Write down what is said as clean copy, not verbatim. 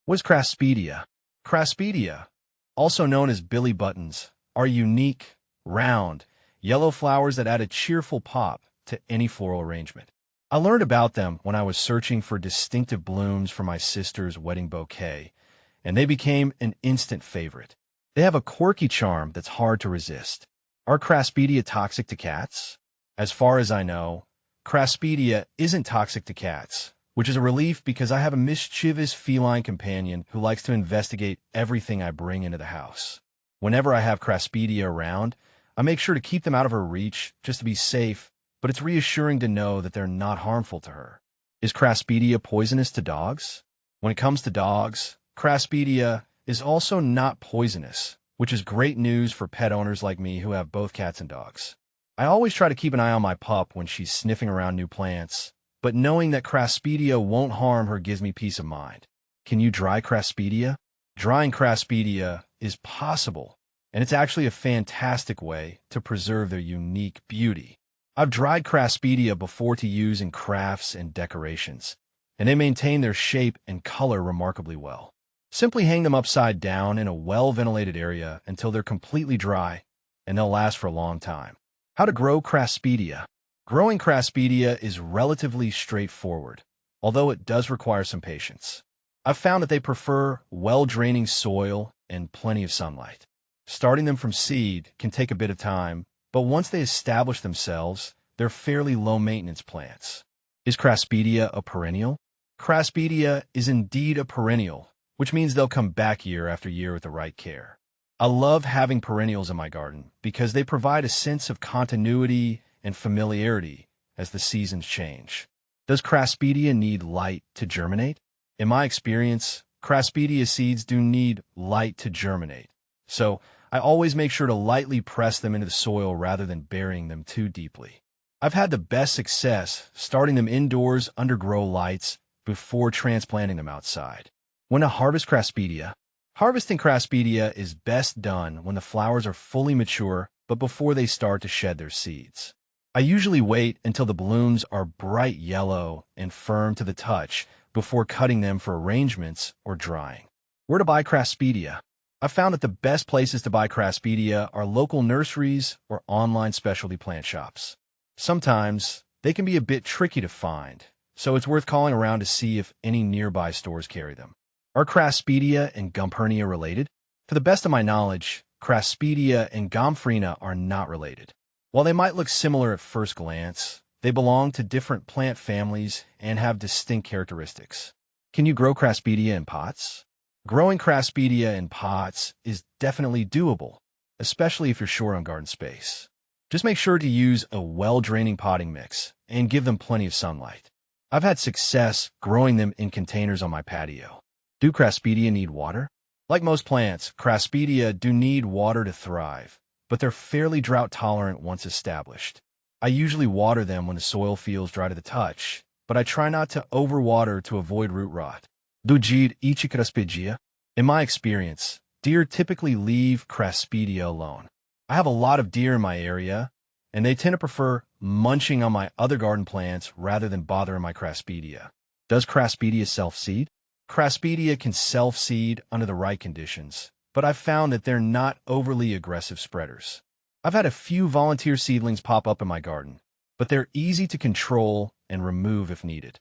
What is Craspedia? Craspedia, also known as Billy Buttons, are unique, round, yellow flowers that add a cheerful pop to any floral arrangement. I learned about them when I was searching for distinctive blooms for my sister's wedding bouquet, and they became an instant favorite. They have a quirky charm that's hard to resist. Are Craspedia toxic to cats? As far as I know, Craspedia isn't toxic to cats, which is a relief because I have a mischievous feline companion who likes to investigate everything I bring into the house. Whenever I have Craspedia around, I make sure to keep them out of her reach just to be safe, but it's reassuring to know that they're not harmful to her. Is Craspedia poisonous to dogs? When it comes to dogs, Craspedia is also not poisonous, which is great news for pet owners like me who have both cats and dogs. I always try to keep an eye on my pup when she's sniffing around new plants, but knowing that Craspedia won't harm her gives me peace of mind. Can you dry Craspedia? Drying Craspedia is possible, and it's actually a fantastic way to preserve their unique beauty. I've dried Craspedia before to use in crafts and decorations, and they maintain their shape and color remarkably well. Simply hang them upside down in a well-ventilated area until they're completely dry, and they'll last for a long time. How to grow Craspedia? Growing Craspedia is relatively straightforward, although it does require some patience. I've found that they prefer well-draining soil and plenty of sunlight. Starting them from seed can take a bit of time, but once they establish themselves, they're fairly low-maintenance plants. Is Craspedia a perennial? Craspedia is indeed a perennial, which means they'll come back year after year with the right care. I love having perennials in my garden because they provide a sense of continuity and familiarity as the seasons change. Does Craspedia need light to germinate? In my experience, Craspedia seeds do need light to germinate, so I always make sure to lightly press them into the soil rather than burying them too deeply. I've had the best success starting them indoors under grow lights before transplanting them outside. When to harvest Craspedia? Harvesting Craspedia is best done when the flowers are fully mature but before they start to shed their seeds. I usually wait until the blooms are bright yellow and firm to the touch before cutting them for arrangements or drying. Where to buy Craspedia? I've found that the best places to buy Craspedia are local nurseries or online specialty plant shops. Sometimes they can be a bit tricky to find, so it's worth calling around to see if any nearby stores carry them. Are Craspedia and Gumpernia related? To the best of my knowledge, Craspedia and Gomphrena are not related. While they might look similar at first glance, they belong to different plant families and have distinct characteristics. Can you grow Craspedia in pots? Growing Craspedia in pots is definitely doable, especially if you're short on garden space. Just make sure to use a well-draining potting mix and give them plenty of sunlight. I've had success growing them in containers on my patio. Do Craspedia need water? Like most plants, Craspedia do need water to thrive, but they're fairly drought-tolerant once established. I usually water them when the soil feels dry to the touch, but I try not to overwater to avoid root rot. Do deer eat Craspedia? In my experience, deer typically leave Craspedia alone. I have a lot of deer in my area, and they tend to prefer munching on my other garden plants rather than bothering my Craspedia. Does Craspedia self-seed? Craspedia can self-seed under the right conditions, but I've found that they're not overly aggressive spreaders. I've had a few volunteer seedlings pop up in my garden, but they're easy to control and remove if needed.